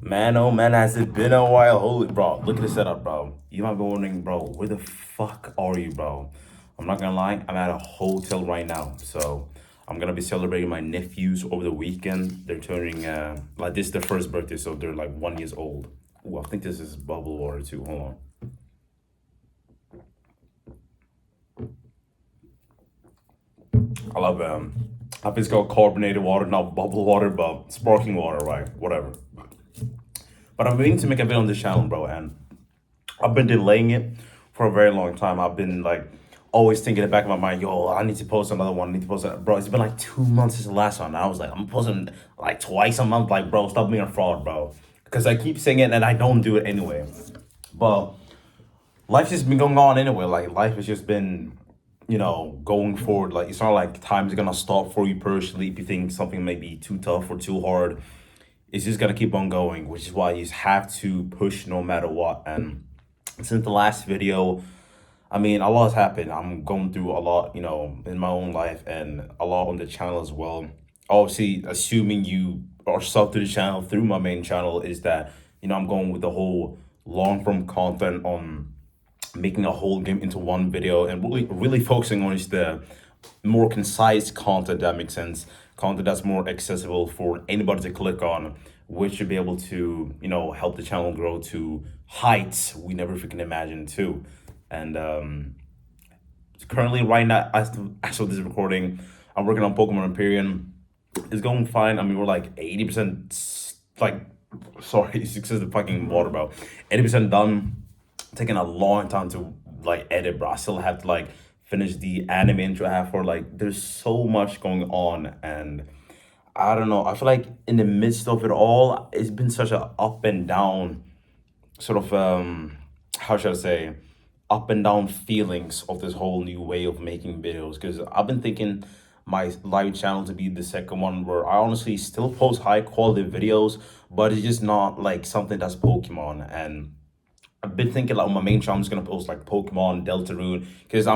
Man, oh man, has it been a while? Holy bro, look at the setup, bro. You might be wondering, bro, where the fuck are you, bro? I'm not gonna lie, I'm at a hotel right now. So I'm gonna be celebrating my nephews over the weekend. They're turning like this is their first birthday, so they're like 1 year old. Ooh, I think this is bubble water too. Hold on. I love I think it's called carbonated water, not bubble water, but sparkling water, right? Whatever. But I'm waiting to make a video on this channel, bro, and I've been delaying it for a very long time. I've been like always thinking in the back of my mind, yo, I need to post another one. I need to post that. Bro, it's been like 2 months since the last one. I was like, I'm posting like twice a month. Like, bro, stop being a fraud, bro. Because I keep saying it and I don't do it anyway. But life's just been going on anyway. Like, life has just been, going forward. Like, it's not like time's gonna stop for you personally if you think something may be too tough or too hard. It's just gonna keep on going, which is why you just have to push no matter what. And since the last video, I mean, a lot has happened. I'm going through a lot, in my own life and a lot on the channel as well. Obviously, assuming you are sub to the channel through my main channel is that, I'm going with the whole long form content on making a whole game into one video and really focusing on is the more concise content that makes sense, content that's more accessible for anybody to click on, which should be able to help the channel grow to heights we never freaking imagined too. And currently right now as of this recording, I'm working on Pokemon Empyrean. It's going fine. I mean, we're like 80% like sorry, it's just the fucking water, bro. 80% done. Taking a long time to like edit, bro. I still have to like finish the anime intro I have for like there's so much going on. And I don't know, I feel like in the midst of it all, it's been such a up and down sort of how should I say, up and down feelings of this whole new way of making videos, because I've been thinking my live channel to be the second one where I honestly still post high quality videos, but it's just not like something that's Pokemon. And I've been thinking like on my main channel I'm just gonna post like Pokemon, Deltarune, because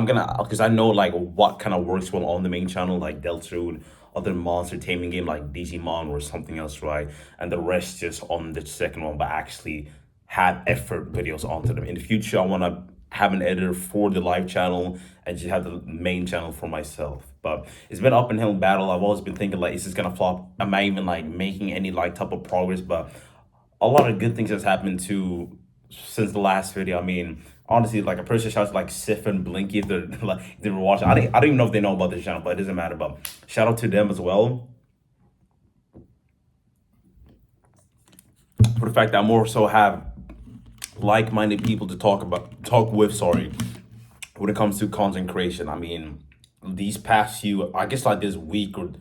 I know like what kind of works well on the main channel, like Deltarune, other monster taming game like Digimon or something else, right? And the rest just on the second one, but actually have effort videos onto them. In the future, I wanna have an editor for the live channel and just have the main channel for myself. But it's been up and hill battle. I've always been thinking like, is this gonna flop? Am I even like making any like type of progress? But a lot of good things has happened too since the last video. I mean, honestly, like a person shouts like Sif and Blinky if they're like if they were watching. I don't even know if they know about this channel, but it doesn't matter. But shout out to them as well for the fact that I more so have like-minded people to talk with. Sorry, when it comes to content creation. I mean, these past few, I guess like this week or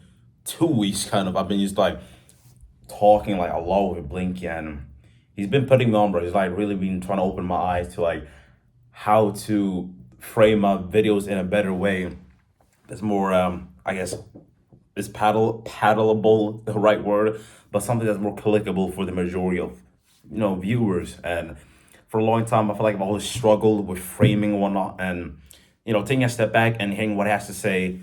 2 weeks, kind of, I've been just like talking like a lot with Blinky, and he's been putting me on, bro. He's like really been trying to open my eyes to like how to frame my videos in a better way. That's more, I guess, is paddleable the right word, but something that's more clickable for the majority of viewers. And for a long time, I feel like I've always struggled with framing and whatnot, and taking a step back and hearing what he has to say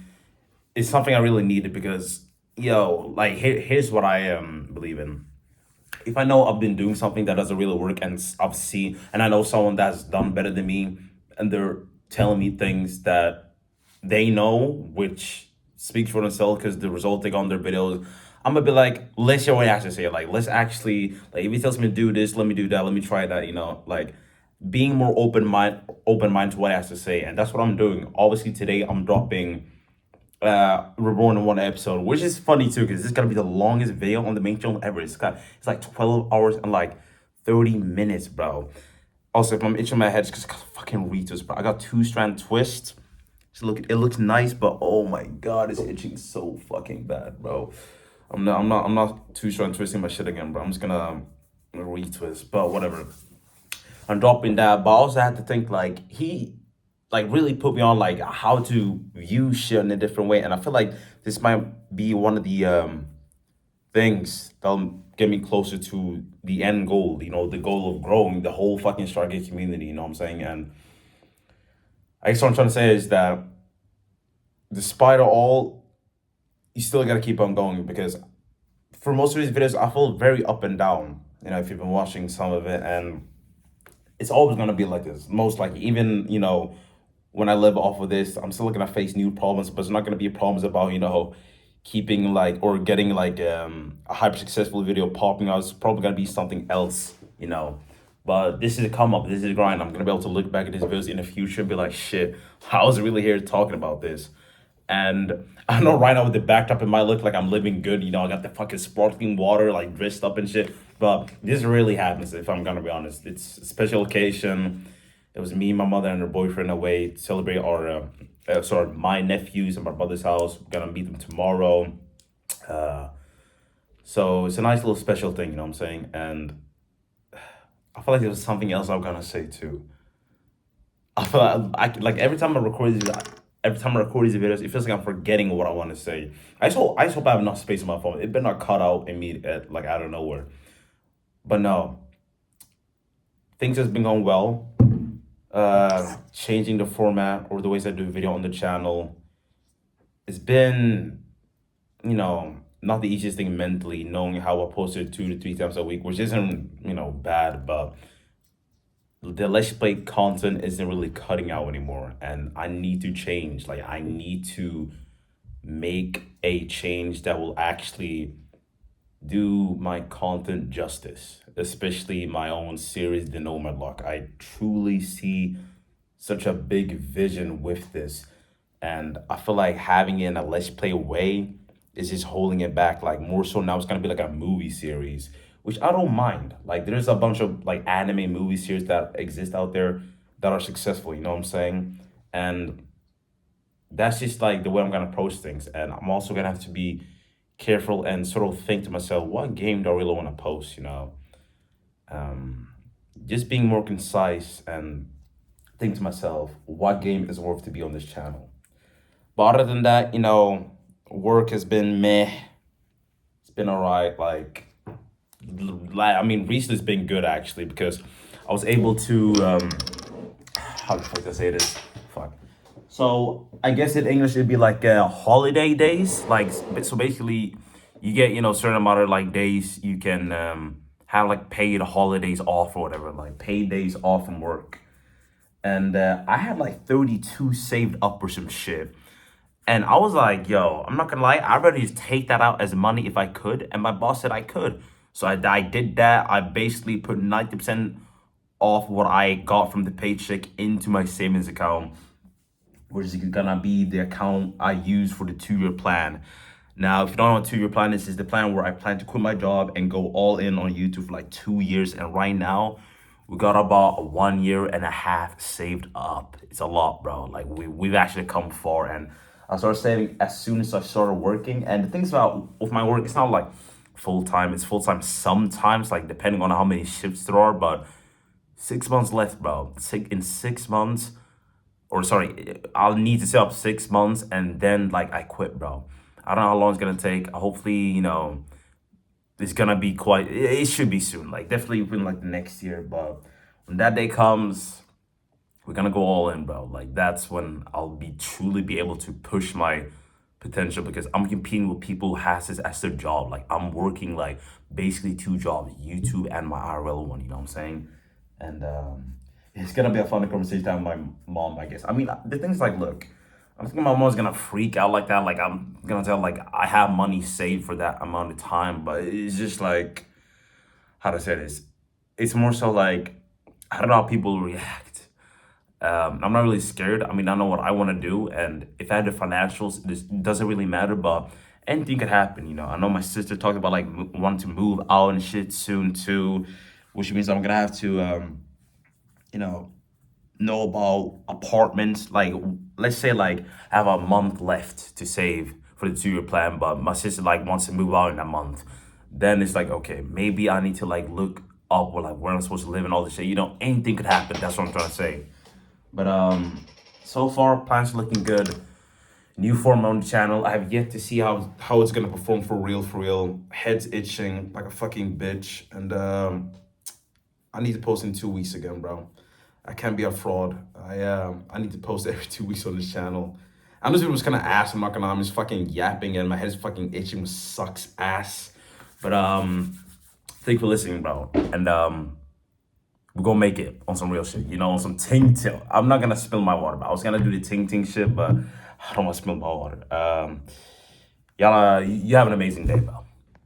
is something I really needed because like here's what I believe in. If I know I've been doing something that doesn't really work and I've seen and I know someone that's done better than me and they're telling me things that they know, which speaks for themselves because the result they got on their videos, I'm gonna be like, let's hear what he has to say. Like, let's actually, like, if he tells me to do this, let me do that, let me try that, like being more open mind to what he has to say. And that's what I'm doing. Obviously today I'm dropping Reborn in one episode, which is funny too because this is gonna be the longest video on the main channel ever. It's like 12 hours and like 30 minutes, bro. Also, if I'm itching my head, it's because I got fucking retwist, bro. I got 2-strand twist. So look, it looks nice, but oh my god, it's itching so fucking bad, bro. I'm not 2-strand twisting my shit again, bro. I'm just gonna retwist, but whatever. I'm dropping that, but I also had to think like he like really put me on like how to view shit in a different way. And I feel like this might be one of the things that'll get me closer to the end goal, the goal of growing the whole fucking Stargate community, you know what I'm saying? And I guess what I'm trying to say is that despite all, you still gotta keep on going because for most of these videos, I feel very up and down. if you've been watching some of it, and it's always gonna be like this. Most likely, even when I live off of this, I'm still gonna face new problems, but it's not gonna be problems about keeping like or getting like a hyper successful video popping out. It's probably gonna be something else. But this is a come up. This is a grind. I'm gonna be able to look back at these videos in the future and be like, shit, I was really here talking about this. And I know right now with the backdrop, it might look like I'm living good. I got the fucking sparkling water, like dressed up and shit. But this really happens, if I'm gonna be honest. It's a special occasion. It was me, my mother, and her boyfriend away to celebrate my nephews at my brother's house. We're gonna meet them tomorrow. Uh, so it's a nice little special thing, you know what I'm saying? And I feel like there was something else I'm gonna say too. I feel like every time I record these videos, it feels like I'm forgetting what I want to say. I just hope I have enough space on my phone. It better not cut out and me like out of nowhere. But no, things has been going well. Changing the format or the ways I do video on the channel. It's been, not the easiest thing mentally, knowing how I posted 2 to 3 times a week, which isn't, bad, but the Let's Play content isn't really cutting out anymore. And I need to change. Like, I need to make a change that will actually do my content justice, especially my own series, The Nomad Lock. I truly see such a big vision with this. And I feel like having it in a Let's Play way is just holding it back. Like, more so now it's gonna be like a movie series, which I don't mind. Like, there's a bunch of like anime movie series that exist out there that are successful, you know what I'm saying? And that's just like the way I'm gonna approach things. And I'm also gonna have to be careful and sort of think to myself, what game do I really want to post? Um, just being more concise and think to myself, what game is worth to be on this channel? But other than that, work has been meh. It's been all right. I mean, recently it's been good actually because I was able to how the fuck do I say this? Fuck. So I guess in English it'd be like holiday days. Like, so basically, you get certain amount of like days you can have like paid holidays off or whatever, like paid days off from work. And I had like 32 saved up or some shit. And I was like, yo, I'm not gonna lie, I'd rather just take that out as money if I could. And my boss said I could. So I did that. I basically put 90% off what I got from the paycheck into my savings account, which is gonna be the account I use for the 2-year plan. Now, if you don't know what 2-year plan is the plan where I plan to quit my job and go all in on YouTube for like 2 years. And right now, we got about 1.5 years saved up. It's a lot, bro. Like, we've actually come far. And I started saving as soon as I started working. And the things about with my work, it's not like full time. It's full time sometimes, like depending on how many shifts there are. But 6 months left, bro. In 6 months, or sorry, I'll need to set up 6 months and then like I quit, bro. I don't know how long it's gonna take. Hopefully, it's gonna be it should be soon, like definitely within like the next year. But when that day comes, we're gonna go all in, bro. Like, that's when I'll truly be able to push my potential, because I'm competing with people who has this as their job. Like, I'm working like basically 2 jobs, YouTube and my IRL one, you know what I'm saying? And it's gonna be a funny conversation with my mom, I guess. I mean, the thing's like, look, I'm thinking my mom's gonna freak out like that. Like, I'm gonna tell like I have money saved for that amount of time, but it's just like, how to say this? It's more so like, I don't know how people react. I'm not really scared. I mean, I know what I want to do, and if I had the financials, this doesn't really matter. But anything could happen. I know my sister talked about like wanting to move out and shit soon too, which means I'm gonna have to, you know about apartments. Like, let's say like I have a month left to save for the 2-year plan, but my sister like wants to move out in a month. Then it's like, okay, maybe I need to like look up where I'm supposed to live and all this shit. Anything could happen. That's what I'm trying to say. But so far plans are looking good. New form on the channel. I have yet to see how it's gonna perform for real, for real. Head's itching like a fucking bitch. And I need to post in 2 weeks again, bro. I can't be a fraud. I need to post every 2 weeks on this channel. I'm just was kind of ass. I'm not gonna lie. I'm just fucking yapping and my head's fucking itching, which sucks ass. But Thank you for listening, bro. And we're gonna make it on some real shit, you know, on some ting ting. I'm not gonna spill my water, but I was gonna do the ting ting shit, but I don't wanna spill my water. Y'all, you have an amazing day, bro.